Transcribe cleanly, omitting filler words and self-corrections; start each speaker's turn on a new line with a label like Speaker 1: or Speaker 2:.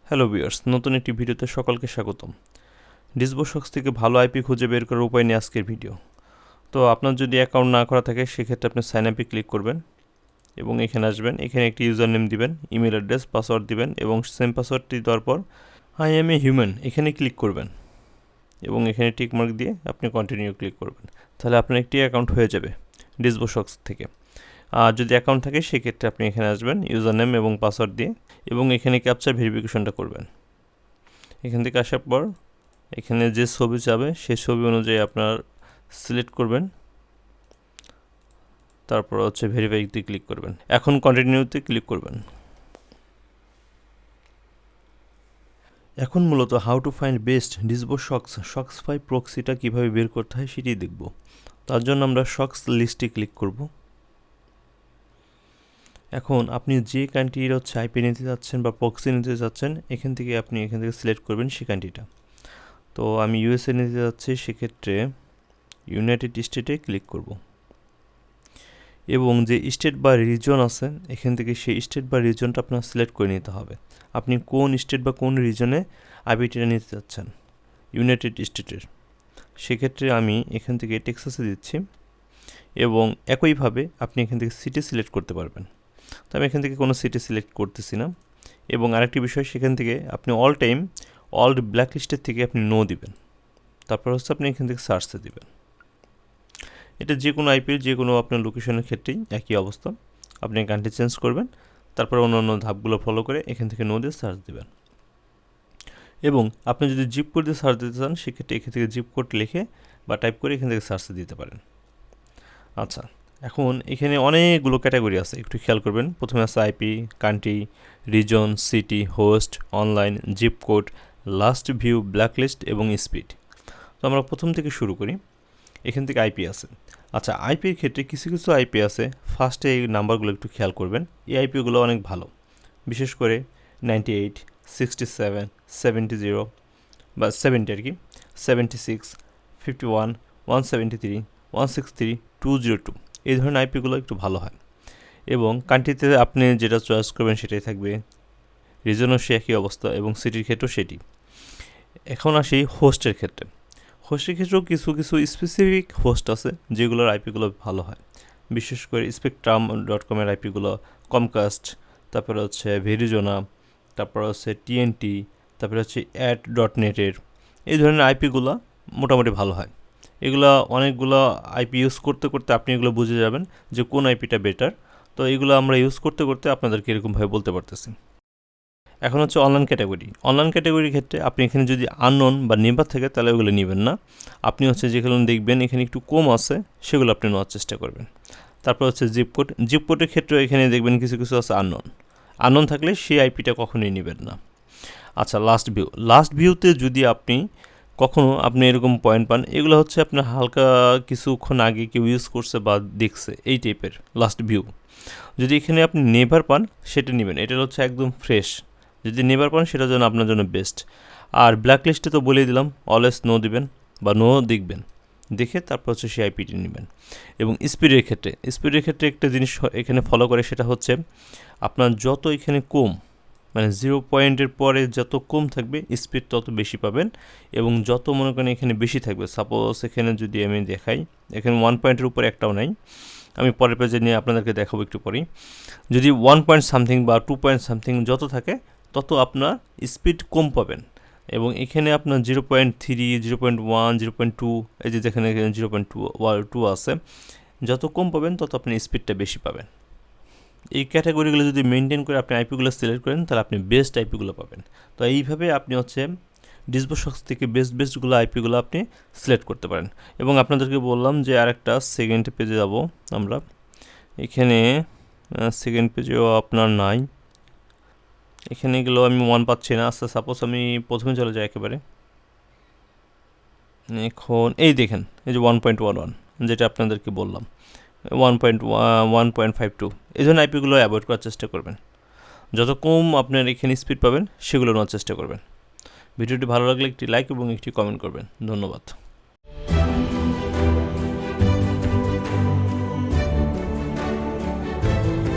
Speaker 1: Hello viewers, নতুন একটি ভিডিওতে সকলকে স্বাগতম। ডিসবুসক্স থেকে ভালো আইপি খুঁজে বের করার উপায় নিয়ে আজকের ভিডিও। তো আপনার যদি অ্যাকাউন্ট না করা থাকে সেক্ষেত্রে আপনি সাইন আপে ক্লিক করবেন এবং এখানে আসবেন। এখানে একটি ইউজার নেম দিবেন, ইমেল অ্যাড্রেস, পাসওয়ার্ড দিবেন এবং সেম পাসওয়ার্ডটি দেওয়ার পর আই এম এ হিউম্যান এখানে ক্লিক করবেন এবং এখানে টিক মার্ক দিয়ে আপনি কন্টিনিউ ক্লিক করবেন। তাহলে আপনার একটি অ্যাকাউন্ট হয়ে যাবে ডিসবুসক্স থেকে। আর যদি অ্যাকাউন্ট থাকে সেক্ষেত্রে আপনি এখানে আসবেন ইউজার নেম এবং পাসওয়ার্ড দিয়ে এবং এখানে ক্যাপচার ভেরিফিকেশনটা করবেন। এখান থেকে আসার পর এখানে যে ছবি চাবে সেই ছবি অনুযায়ী আপনার সিলেক্ট করবেন, তারপর হচ্ছে ভেরিফাইতে ক্লিক করবেন। এখন কন্টিনিউতে ক্লিক করবেন। এখন মূলত হাউ টু ফাইন্ড বেস্ট ডিসবুসক্স সক্স5 প্রক্সিটা কীভাবে বের করতে হয় সেটি দেখব। তার জন্য আমরা সক্স লিস্টে ক্লিক করব। এখন আপনি যে কান্ট্রির হচ্ছে আইপি নিতে যাচ্ছেন বা প্রক্সি নিতে যাচ্ছেন এখান থেকে সিলেক্ট করবেন সেই কান্ট্রিটা। তো আমি ইউএসএ নিতে যাচ্ছি, সেক্ষেত্রে ইউনাইটেড স্টেটে ক্লিক করব এবং যে স্টেট বা রিজন আছে এখান থেকে সেই স্টেট বা রিজনটা আপনার সিলেক্ট করে নিতে হবে। আপনি কোন স্টেট বা কোন রিজনে আইপিটা নিতে যাচ্ছেন ইউনাইটেড স্টেটের, সেক্ষেত্রে আমি এখান থেকে টেক্সাসে দিচ্ছি এবং একইভাবে আপনি এখান থেকে সিটি সিলেক্ট করতে পারবেন। তো আমি এখান থেকে কোনো সিটি সিলেক্ট করতেছি না। এবং আরেকটি বিষয়, সেখান থেকে আপনি অল ব্ল্যাক লিস্টের থেকে আপনি নো দিবেন, তারপর হচ্ছে আপনি এখান থেকে সার্চে দিবেন। এটা যে কোনো আইপির যে কোনো আপনার লোকেশনের ক্ষেত্রেই একই অবস্থা। আপনি কান্ট্রি চেঞ্জ করবেন, তারপর অন্য ধাপগুলো ফলো করে এখান থেকে নো দিয়ে সার্চ দিবেন। এবং আপনি যদি জিপ কোড দিয়ে সার্চ দিতে চান সেক্ষেত্রে এখান থেকে জিপ কোড লিখে বা টাইপ করে এখান থেকে সার্চে দিতে পারেন। আচ্ছা, এখন এখানে অনেকগুলো ক্যাটাগরি আছে, একটু খেয়াল করবেন। প্রথমে আছে IP, country, region, city, host, online, zip code, last view, blacklist এবং স্পিড। তো আমরা প্রথম থেকে শুরু করি। এখান থেকে আইপি আছে। আচ্ছা, আইপির ক্ষেত্রে কিছু কিছু আইপি আছে, ফার্স্টে এই নাম্বারগুলো একটু খেয়াল করবেন। এই আইপিগুলো অনেক ভালো, বিশেষ করে 98, 67, 70 বা 70 আর কি, 76, 51, 173, 163, 202 এই ধরনের আইপিগুলো একটু ভালো হয়। এবং কান্ট্রিতে আপনি যেটা চয়েস করবেন সেটাই থাকবে, রিজনও সে একই অবস্থা এবং সিটির ক্ষেত্রেও সেটি। এখন আসি হোস্টের ক্ষেত্রে। হোস্টের ক্ষেত্রেও কিছু কিছু স্পেসিফিক হোস্ট আছে যেগুলোর আইপিগুলো ভালো হয়, বিশেষ করে spectrum.com এর আইপিগুলো, কমকাস্ট, তারপরে হচ্ছে ভেরিজোনা, তারপর হচ্ছে টিএনটি, তারপরে হচ্ছে অ্যাড.নেটের এই ধরনের আইপিগুলো মোটামুটি ভালো হয়। এগুলো অনেকগুলো আইপি ইউজ করতে করতে আপনি এগুলো বুঝে যাবেন যে কোন আইপিটা বেটার। তো এগুলো আমরা ইউজ করতে করতে আপনাদেরকে এরকমভাবে বলতে পারতেছি। এখন হচ্ছে অনলাইন ক্যাটাগরির ক্ষেত্রে আপনি এখানে যদি আননোন বা নেবার থাকে তাহলে ওগুলো নেবেন না। আপনি হচ্ছে যেগুলো দেখবেন এখানে একটু কম আছে সেগুলো আপনি নেওয়ার চেষ্টা করবেন। তারপর হচ্ছে জিপ কোডের ক্ষেত্রে এখানে দেখবেন কিছু কিছু আছে আননোন থাকলে সেই আইপিটা কখনোই নেবেন না। আচ্ছা, লাস্ট ভিউতে যদি আপনি এরকম পয়েন্ট পান, এগুলো হচ্ছে আপনার হালকা কিছুক্ষণ আগে কেউ ইউজ করছে বা দেখছে এই টাইপের লাস্ট ভিউ। যদি এখানে আপনি নেভার পান সেটা নেবেন, এটা হচ্ছে একদম ফ্রেশ। যদি নেভার পান সেটার জন্য আপনার জন্য বেস্ট। আর ব্ল্যাক লিস্টে তো বলেই দিলাম, অলওয়েজ নো দিবেন বা নো দেখবেন, দেখে তারপর হচ্ছে সেই আইপিটি নেবেন। এবং স্পিডের ক্ষেত্রে একটা জিনিস এখানে ফলো করে, সেটা হচ্ছে আপনার যত এখানে কম, মানে 0 পয়েন্টের পরে যত কম থাকবে স্পিড তত বেশি পাবেন। এবং যত মনে করেন এখানে বেশি থাকবে, সাপোজ এখানে যদি আমি দেখাই, এখানে 1 পয়েন্টের উপরে একটাও নাই, আমি পরের পেজে নিয়ে আপনাদেরকে দেখাবো একটু পরেই। যদি 1 পয়েন্ট সামথিং বা 2 পয়েন্ট সামথিং যত থাকে তত আপনার স্পিড কম পাবেন। এবং এখানে আপনার 0.3, 0.1, 0.2, এই যে যেখানে 0.2 আছে, যত কম পাবেন তত আপনি স্পিডটা বেশি পাবেন। এই ক্যাটাগরিগুলো যদি মেনটেন করে আপনি আইপিগুলো সিলেক্ট করেন তাহলে আপনি বেস্ট আইপিগুলো পাবেন। তো এইভাবে আপনি হচ্ছে ডিসবুসক্স থেকে বেস্টগুলো আইপিগুলো আপনি সিলেক্ট করতে পারেন। এবং আপনাদেরকে বললাম যে আরেকটা সেকেন্ড পেজে যাব আমরা। এখানে সেকেন্ড পেজেও আপনার নাই, এখানে গেলেও আমি 1 পাচ্ছি না। আচ্ছা, সাপোজ আমি প্রথমে চলে যাই একেবারে। এখন এই দেখেন, এই যে 1.11 যেটা আপনাদেরকে বললাম, 1.52 এই ধরনের আইপিগুলো অ্যাভয়েড করার চেষ্টা করবেন। যত কম আপনার এখানে স্পিড পাবেন সেগুলো নেওয়ার চেষ্টা করবেন। ভিডিওটি ভালো লাগলে একটি লাইক এবং একটি কমেন্ট করবেন। ধন্যবাদ।